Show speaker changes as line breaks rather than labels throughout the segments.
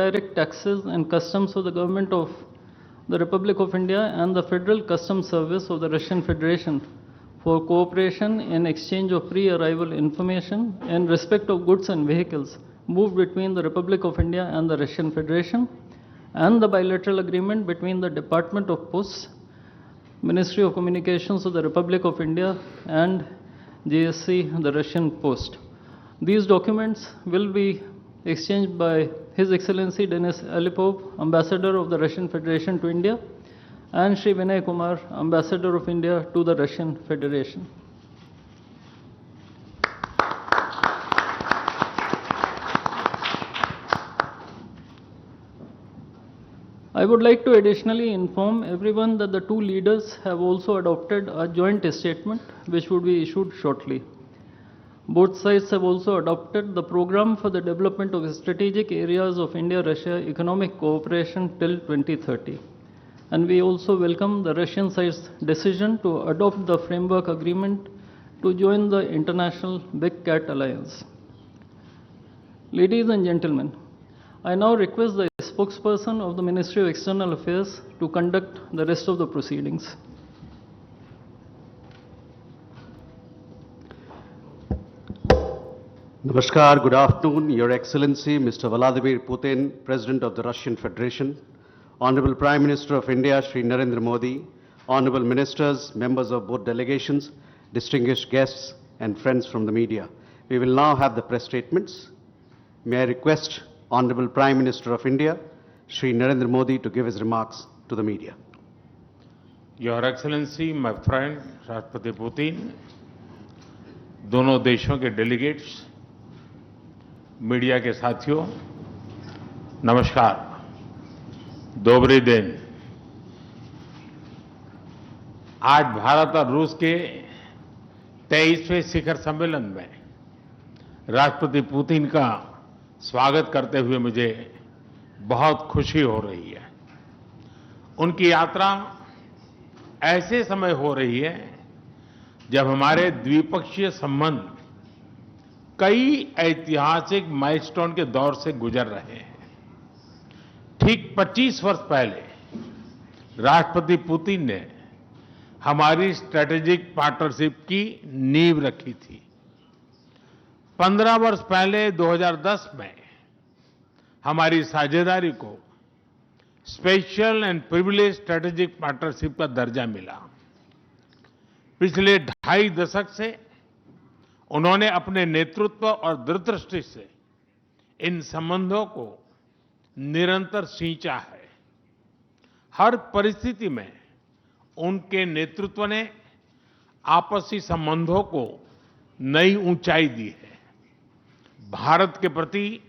indirect taxes and customs of the government of the Republic of India and the Federal Customs Service of the Russian Federation for cooperation in exchange of pre-arrival information in respect of goods and vehicles moved between the Republic of India and the Russian Federation, and the bilateral agreement between the Department of Posts, Ministry of Communications of the Republic of India and JSC, the Russian Post. These documents will be exchanged by His Excellency Denis Alipov, Ambassador of the Russian Federation to India, and Shri Vinay Kumar, Ambassador of India to the Russian Federation. I would like to additionally inform everyone that the two leaders have also adopted a joint statement which would be issued shortly. Both sides have also adopted the program for the development of strategic areas of India-Russia economic cooperation till 2030. And we also welcome the Russian side's decision to adopt the framework agreement to join the International Big Cat Alliance. Ladies and gentlemen, I now request the spokesperson of the Ministry of External Affairs to conduct the rest of the proceedings.
Namaskar, good afternoon, Your Excellency, Mr. Vladimir Putin, President of the Russian Federation, Honorable Prime Minister of India, Shri Narendra Modi, Honorable Ministers, members of both delegations, distinguished guests, and friends from the media. We will now have the press statements. May I request Honorable Prime Minister of India, Shri Narendra Modi, to give his remarks to the media.
Your Excellency, my friend, रपत Putin, दोनों देशों के delegates, media के साथियों, नमस्कार, दोबरे दिन। आज भारत और रूस के 23वें शिखर सम्मेलन में राष्ट्रपति पुतिन का स्वागत करते हुए मुझे बहुत खुशी हो रही है। उनकी यात्रा ऐसे समय हो रही है जब हमारे द्विपक्षीय संबंध कई ऐतिहासिक माइलस्टोन के दौर से गुजर रहे हैं। ठीक 25 वर्ष पहले राष्ट्रपति पुतिन ने हमारी स्ट्रेटेजिक पार्टनरशिप की नींव रखी थी। 15 वर्ष पहले 2010 में हमारी साझेदारी को special and privilege strategic partnership का दर्जा मिला। पिछले 2.5 दशक से उन्होंने अपने नेतृत्व और दूरदृष्टि से इन संबंधों को निरंतर सींचा है। हर परिस्थिति में उनके नेतृत्व ने आपसी संबंधों को नई ऊंचाई दी है। भारत के प्रति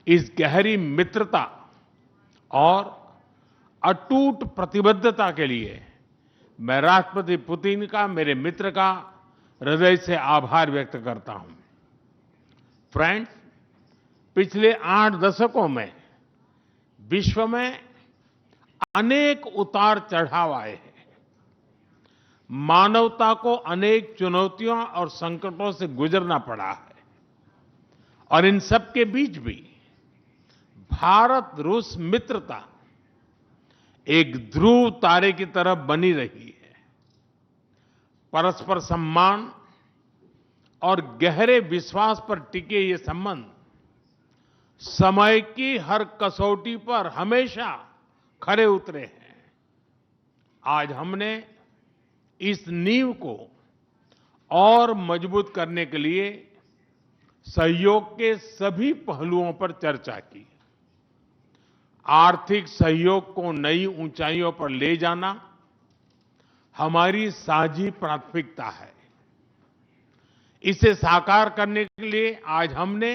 इस गहरी मित्रता और अटूट प्रतिबद्धता के लिए मैं राष्ट्रपति पुतिन का, मेरे मित्र का हृदय से आभार व्यक्त करता हूं। फ्रेंड्स, पिछले 8 दशकों में विश्व में अनेक उतार चढ़ाव आए हैं। मानवता को अनेक चुनौतियों और संकटों से गुजरना पड़ा है और इन सब के बीच भी भारत रूस मित्रता एक ध्रुव तारे की तरह बनी रही है। परस्पर सम्मान और गहरे विश्वास पर टिके ये संबंध समय की हर कसौटी पर हमेशा खरे उतरे हैं। आज हमने इस नींव को और मजबूत करने के लिए सहयोग के सभी पहलुओं पर चर्चा की। आर्थिक सहयोग को नई ऊंचाइयों पर ले जाना हमारी साझी प्राथमिकता है। इसे साकार करने के लिए आज हमने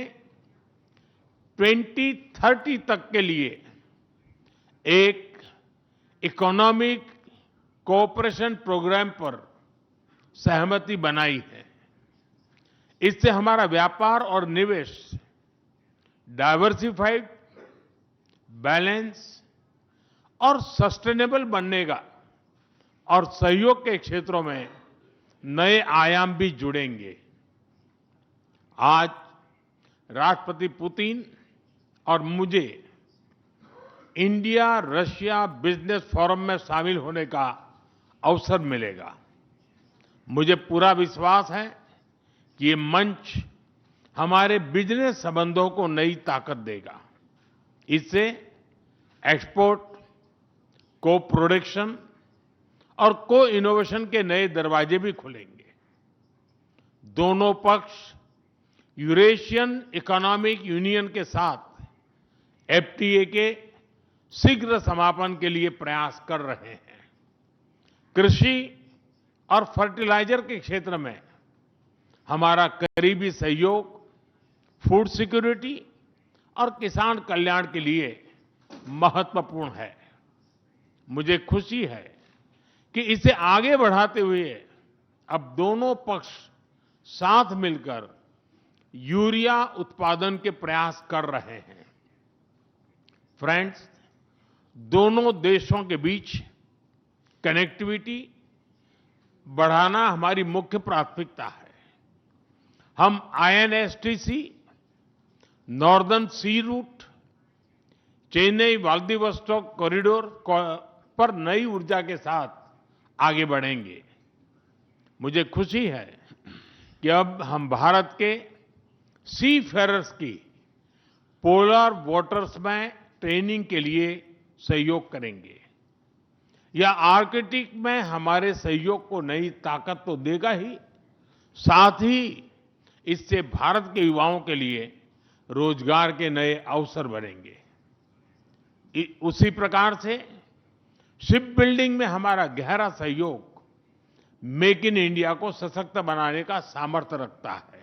2030 तक के लिए एक इकोनॉमिक कोऑपरेशन प्रोग्राम पर सहमति बनाई है। इससे हमारा व्यापार और निवेश डाइवर्सिफाइड, बैलेंस और सस्टेनेबल बनेगा और सहयोग के क्षेत्रों में नए आयाम भी जुड़ेंगे। आज राष्ट्रपति पुतिन और मुझे इंडिया रशिया बिजनेस फोरम में शामिल होने का अवसर मिलेगा। मुझे पूरा विश्वास है कि ये मंच हमारे बिजनेस संबंधों को नई ताकत देगा। इससे एक्सपोर्ट, को प्रोडक्शन और को इनोवेशन के नए दरवाजे भी खुलेंगे। दोनों पक्ष यूरेशियन इकोनॉमिक यूनियन के साथ एफटीए के शीघ्र समापन के लिए प्रयास कर रहे हैं। कृषि और फर्टिलाइजर के क्षेत्र में हमारा करीबी सहयोग फूड सिक्योरिटी और किसान कल्याण के लिए महत्वपूर्ण है। मुझे खुशी है कि इसे आगे बढ़ाते हुए अब दोनों पक्ष साथ मिलकर यूरिया उत्पादन के प्रयास कर रहे हैं। फ्रेंड्स, दोनों देशों के बीच कनेक्टिविटी बढ़ाना हमारी मुख्य प्राथमिकता है। हम आईएनएसटीसी, नॉर्दर्न सी रूट, चेन्नई व्लादिवोस्टोक कॉरिडोर पर नई ऊर्जा के साथ आगे बढ़ेंगे। मुझे खुशी है कि अब हम भारत के सी फेरर्स की पोलर वाटर्स में ट्रेनिंग के लिए सहयोग करेंगे। यह आर्कटिक में हमारे सहयोग को नई ताकत तो देगा ही, साथ ही इससे भारत के युवाओं के लिए रोजगार के नए अवसर बनेंगे। उसी प्रकार से शिप बिल्डिंग में हमारा गहरा सहयोग मेक इन इंडिया को सशक्त बनाने का सामर्थ्य रखता है।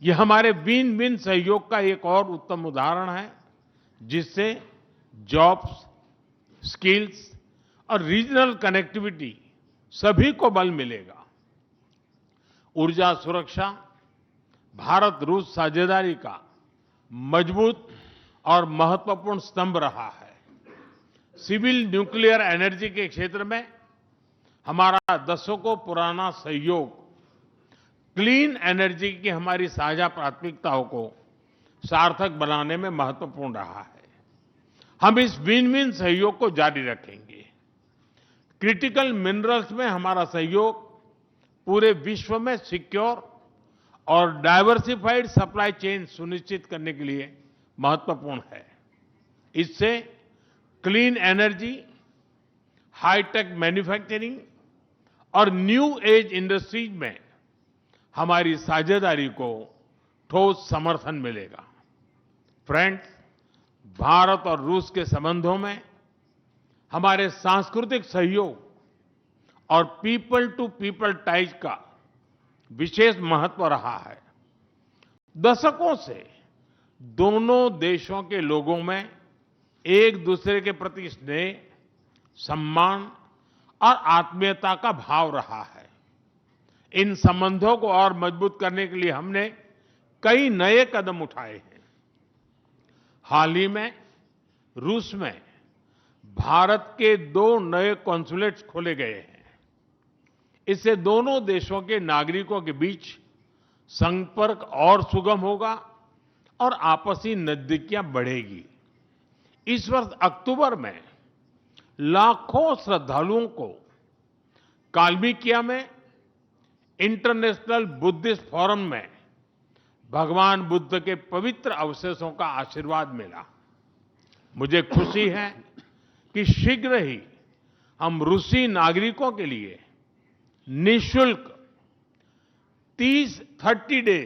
यह हमारे विन विन सहयोग का एक और उत्तम उदाहरण है, जिससे जॉब्स, स्किल्स और रीजनल कनेक्टिविटी सभी को बल मिलेगा। ऊर्जा सुरक्षा भारत रूस साझेदारी का मजबूत और महत्वपूर्ण स्तंभ रहा है। सिविल न्यूक्लियर एनर्जी के क्षेत्र में हमारा दशकों पुराना सहयोग क्लीन एनर्जी की हमारी साझा प्राथमिकताओं को सार्थक बनाने में महत्वपूर्ण रहा है। हम इस विन विन सहयोग को जारी रखेंगे। क्रिटिकल मिनरल्स में हमारा सहयोग पूरे विश्व में सिक्योर और डाइवर्सिफाइड सप्लाई चेन सुनिश्चित करने के लिए महत्वपूर्ण है। इससे क्लीन एनर्जी, हाईटेक मैन्युफैक्चरिंग और न्यू एज इंडस्ट्रीज में हमारी साझेदारी को ठोस समर्थन मिलेगा। फ्रेंड्स, भारत और रूस के संबंधों में हमारे सांस्कृतिक सहयोग और पीपल टू पीपल टाइज का विशेष महत्व रहा है। दशकों से दोनों देशों के लोगों में एक दूसरे के प्रति स्नेह, सम्मान और आत्मीयता का भाव रहा है। इन संबंधों को और मजबूत करने के लिए हमने कई नए कदम उठाए हैं। हाल ही में रूस में भारत के 2 नए कॉन्सुलेट्स खोले गए हैं। इससे दोनों देशों के नागरिकों के बीच संपर्क और सुगम होगा और आपसी नजदीकियां बढ़ेगी। इस वर्ष अक्टूबर में लाखों श्रद्धालुओं को काल्मिकिया में इंटरनेशनल बुद्धिस्ट फोरम में भगवान बुद्ध के पवित्र अवशेषों का आशीर्वाद मिला। मुझे खुशी है कि शीघ्र ही हम रूसी नागरिकों के लिए निःशुल्क 30 डे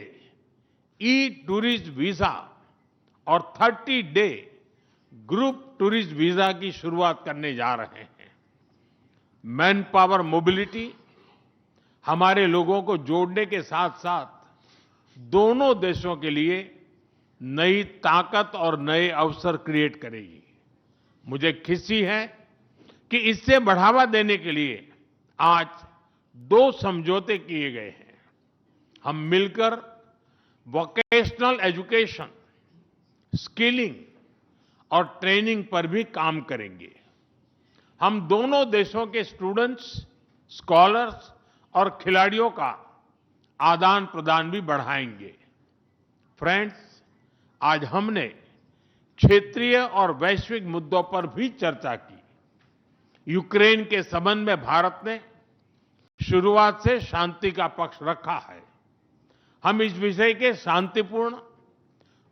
ई टूरिस्ट वीजा और 30 डे ग्रुप टूरिस्ट वीजा की शुरुआत करने जा रहे हैं। मैन पावर मोबिलिटी हमारे लोगों को जोड़ने के साथ साथ दोनों देशों के लिए नई ताकत और नए अवसर क्रिएट करेगी। मुझे खुशी है कि इससे बढ़ावा देने के लिए आज 2 समझौते किए गए हैं। हम मिलकर वोकेशनल एजुकेशन, स्किलिंग और ट्रेनिंग पर भी काम करेंगे। हम दोनों देशों के स्टूडेंट्स, स्कॉलर्स और खिलाड़ियों का आदान प्रदान भी बढ़ाएंगे। फ्रेंड्स, आज हमने क्षेत्रीय और वैश्विक मुद्दों पर भी चर्चा की। यूक्रेन के संबंध में भारत ने शुरुआत से शांति का पक्ष रखा है। हम इस विषय के शांतिपूर्ण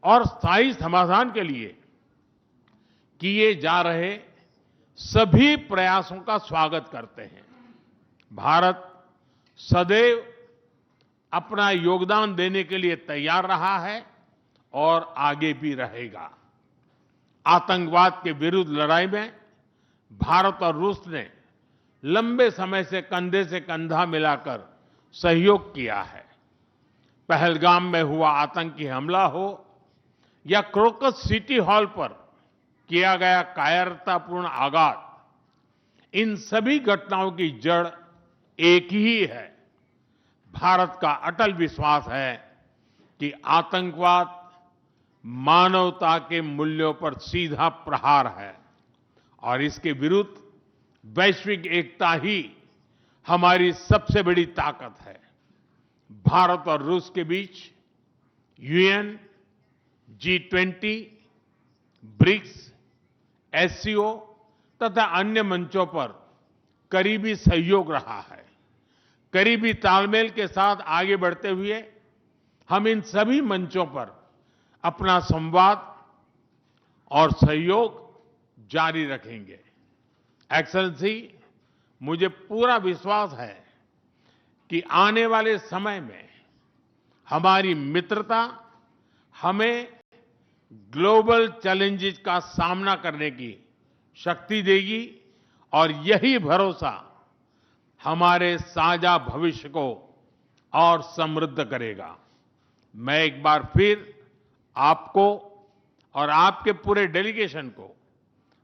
और स्थायी समाधान के लिए किए जा रहे सभी प्रयासों का स्वागत करते हैं। भारत सदैव अपना योगदान देने के लिए तैयार रहा है और आगे भी रहेगा। आतंकवाद के विरुद्ध लड़ाई में भारत और रूस ने लंबे समय से कंधा मिलाकर सहयोग किया है। पहलगाम में हुआ आतंकी हमला हो या क्रोकस सिटी हॉल पर किया गया कायरतापूर्ण आघात, इन सभी घटनाओं की जड़ एक ही है। भारत का अटल विश्वास है कि आतंकवाद मानवता के मूल्यों पर सीधा प्रहार है और इसके विरुद्ध वैश्विक एकता ही हमारी सबसे बड़ी ताकत है। भारत और रूस के बीच यूएन, G20, ब्रिक्स, एससीओ तथा अन्य मंचों पर करीबी सहयोग रहा है। करीबी तालमेल के साथ आगे बढ़ते हुए हम इन सभी मंचों पर अपना संवाद और सहयोग जारी रखेंगे। एक्सेलेंसी, मुझे पूरा विश्वास है कि आने वाले समय में हमारी मित्रता हमें ग्लोबल चैलेंजेस का सामना करने की शक्ति देगी और यही भरोसा हमारे साझा भविष्य को और समृद्ध करेगा। मैं एक बार फिर आपको और आपके पूरे डेलीगेशन को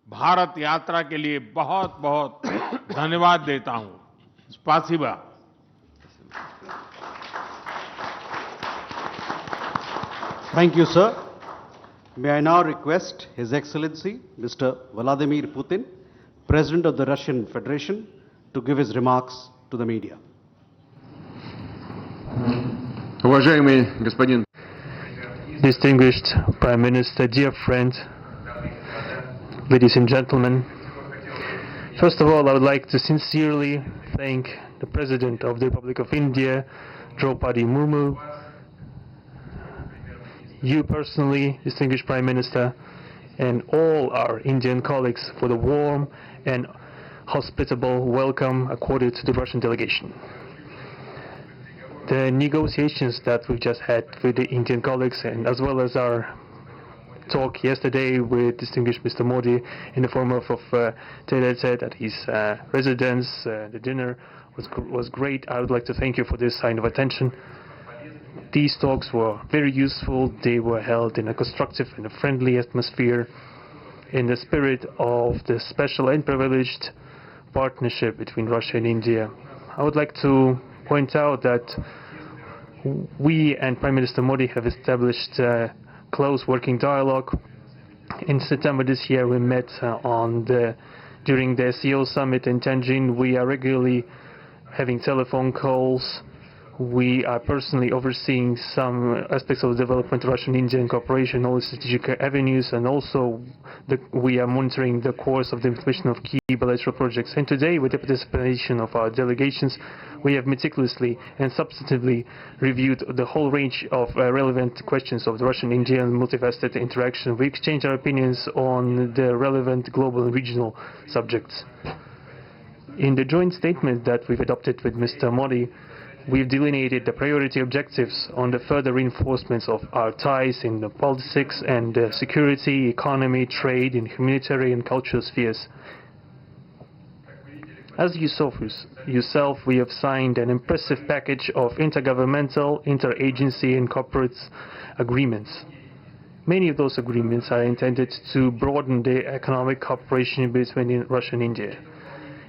भारत यात्रा के लिए बहुत बहुत धन्यवाद देता हूं। स्पासिबा।
Thank you, sir. May I now request His Excellency Mr. Vladimir Putin, President of the Russian Federation, to give his remarks to the media.
Уважаемый господин
Distinguished Prime Minister, dear friend, ladies and gentlemen, first of all, I would like to sincerely thank the President of the Republic of India, Draupadi Murmu, you personally, distinguished Prime Minister, and all our Indian colleagues for the warm and hospitable welcome accorded to the Russian delegation. The negotiations that we've just had with the Indian colleagues, and as well as our talk yesterday with distinguished Mr. Modi in the form of tete-a-tete at his residence, the dinner was great. I would like to thank you for this sign of attention. These talks were very useful. They were held in a constructive and a friendly atmosphere in the spirit of the special and privileged partnership between Russia and India. I would like to point out that we and Prime Minister Modi have established a close working dialogue. In September this year, we met during the SEO summit in Tianjin. We are regularly having telephone calls. We are personally overseeing some aspects of development, Russian-Indian cooperation, all the strategic avenues, and also we are monitoring the course of the implementation of key bilateral projects. And today, with the participation of our delegations, we have meticulously and substantively reviewed the whole range of relevant questions of the Russian-Indian multifaceted interaction. We exchange our opinions on the relevant global and regional subjects. In the joint statement that we've adopted with Mr. Modi, we've delineated the priority objectives on the further reinforcements of our ties in the politics and security, economy, trade, in humanitarian and cultural spheres. As you saw for yourself, we have signed an impressive package of intergovernmental, interagency and corporate agreements. Many of those agreements are intended to broaden the economic cooperation between Russia and India.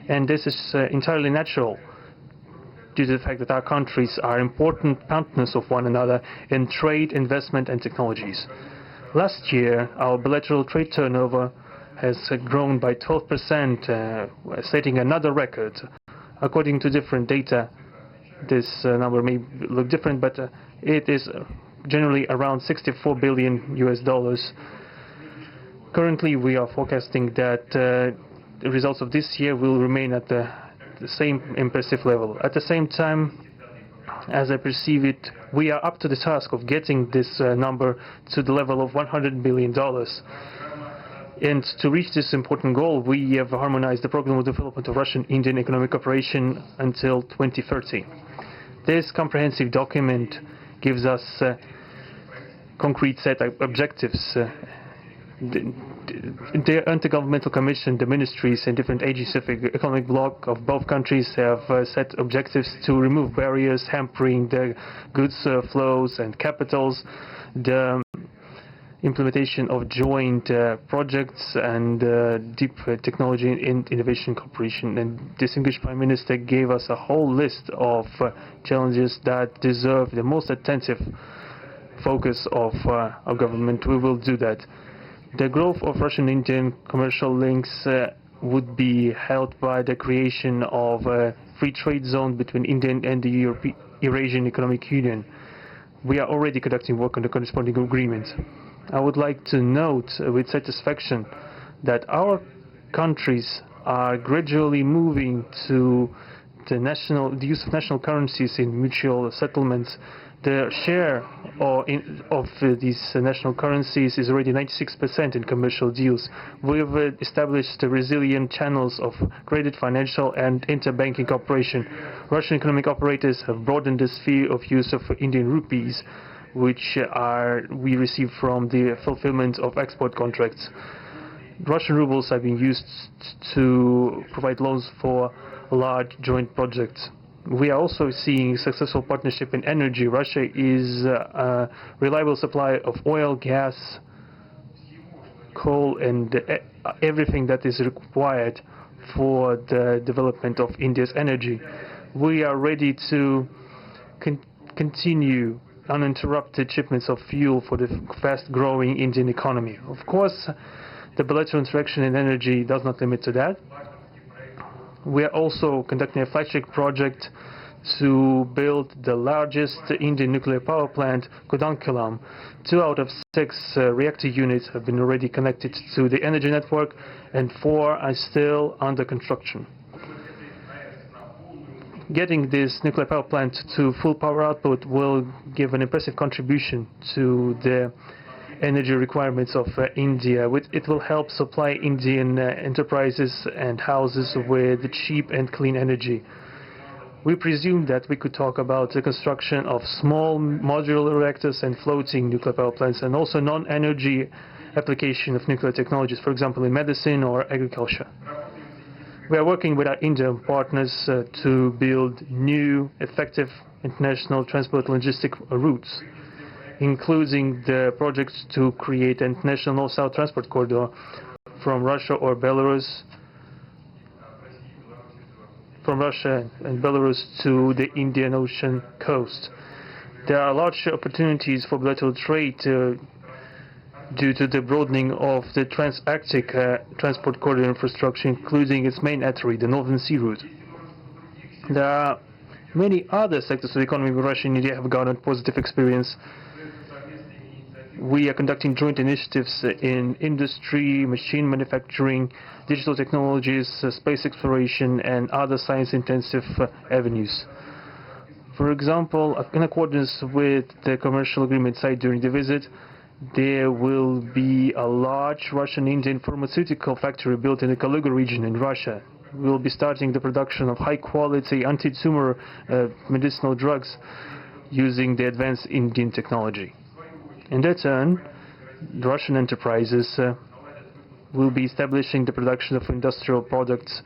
And this is entirely natural, due to the fact that our countries are important partners of one another in trade, investment and technologies. Last year, our bilateral trade turnover has grown by 12%, setting another record. According to different data, this number may look different, but it is generally around $64 billion. Currently, we are forecasting that the results of this year will remain at the same impressive level. At the same time, as I perceive it, we are up to the task of getting this number to the level of $100 billion. And to reach this important goal, we have harmonized the program of development of Russian-Indian economic cooperation until 2030. This comprehensive document gives us a concrete set of objectives. The Intergovernmental Commission, the ministries and different agencies of the economic bloc of both countries have set objectives to remove barriers hampering the goods flows and capitals, the implementation of joint projects and deep technology and innovation cooperation. And distinguished Prime Minister gave us a whole list of challenges that deserve the most attentive focus of our government. We will do that. The growth of Russian-Indian commercial links would be helped by the creation of a free trade zone between India and the Eurasian Economic Union. We are already conducting work on the corresponding agreement. I would like to note with satisfaction that our countries are gradually moving to the use of national currencies in mutual settlements. The share of these national currencies is already 96% in commercial deals. We've established resilient channels of credit, financial and interbanking cooperation. Russian economic operators have broadened the sphere of use of Indian rupees, which we receive from the fulfillment of export contracts. Russian rubles are being used to provide loans for large joint projects. We are also seeing successful partnership in energy. Russia is a reliable supplier of oil, gas, coal, and everything that is required for the development of India's energy. We are ready to continue uninterrupted shipments of fuel for the fast-growing Indian economy. Of course, the bilateral interaction in energy does not limit to that. We are also conducting a flagship project to build the largest Indian nuclear power plant, Kudankulam. 2 out of 6 reactor units have been already connected to the energy network, and 4 are still under construction. Getting this nuclear power plant to full power output will give an impressive contribution to the energy requirements of India. It will help supply Indian enterprises and houses with cheap and clean energy. We presume that we could talk about the construction of small modular reactors and floating nuclear power plants, and also non-energy application of nuclear technologies, for example in medicine or agriculture. We are working with our Indian partners to build new, effective international transport logistic routes, including the projects to create an international north-south transport corridor from Russia and Belarus to the Indian Ocean coast. There are large opportunities for bilateral trade due to the broadening of the trans-Arctic transport corridor infrastructure, including its main artery, the Northern Sea Route. There are many other sectors of the economy where Russia and India have garnered positive experience. We are conducting joint initiatives in industry, machine manufacturing, digital technologies, space exploration, and other science-intensive avenues. For example, in accordance with the commercial agreement signed during the visit, there will be a large Russian-Indian pharmaceutical factory built in the Kaluga region in Russia. We will be starting the production of high-quality anti-tumor medicinal drugs using the advanced Indian technology. In that turn, the Russian enterprises will be establishing the production of industrial products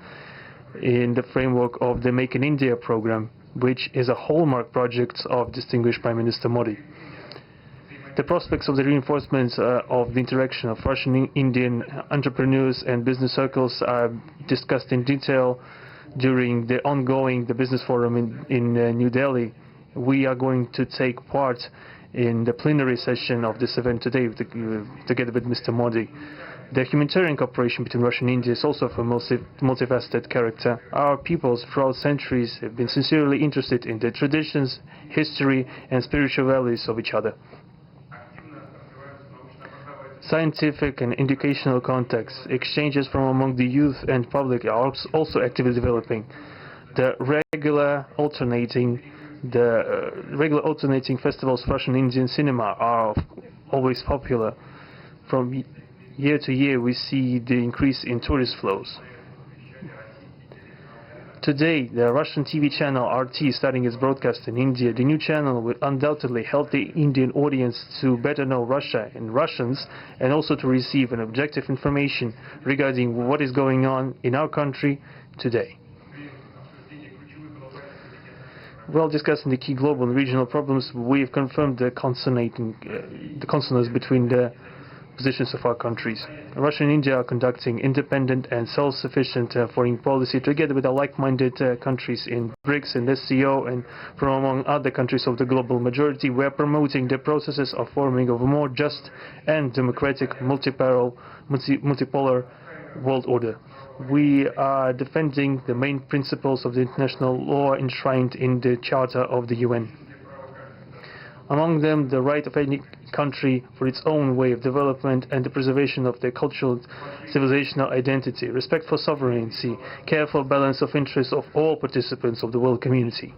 in the framework of the Make in India program, which is a hallmark project of distinguished Prime Minister Modi. The prospects of the reinforcement of the interaction of Russian-Indian entrepreneurs and business circles are discussed in detail during the ongoing Business Forum in New Delhi. We are going to take part in the plenary session of this event today together with Mr. Modi. The humanitarian cooperation between Russia and India is also of a multifaceted character. Our peoples throughout centuries have been sincerely interested in the traditions, history and spiritual values of each other. Scientific and educational contacts, exchanges from among the youth and public are also actively developing. The regular alternating festivals of Russian Indian cinema are always popular. From year to year we see the increase in tourist flows. Today, the Russian TV channel RT is starting its broadcast in India. The new channel will undoubtedly help the Indian audience to better know Russia and Russians, and also to receive an objective information regarding what is going on in our country today. While discussing the key global and regional problems, we have confirmed the consonance between the positions of our countries. Russia and India are conducting independent and self-sufficient foreign policy together with the like-minded countries in BRICS and SCO, and from among other countries of the global majority. We are promoting the processes of forming of a more just and democratic multipolar world order. We are defending the main principles of the international law enshrined in the Charter of the UN. Among them, the right of any country for its own way of development and the preservation of their cultural civilizational identity, respect for sovereignty, careful balance of interests of all participants of the world community.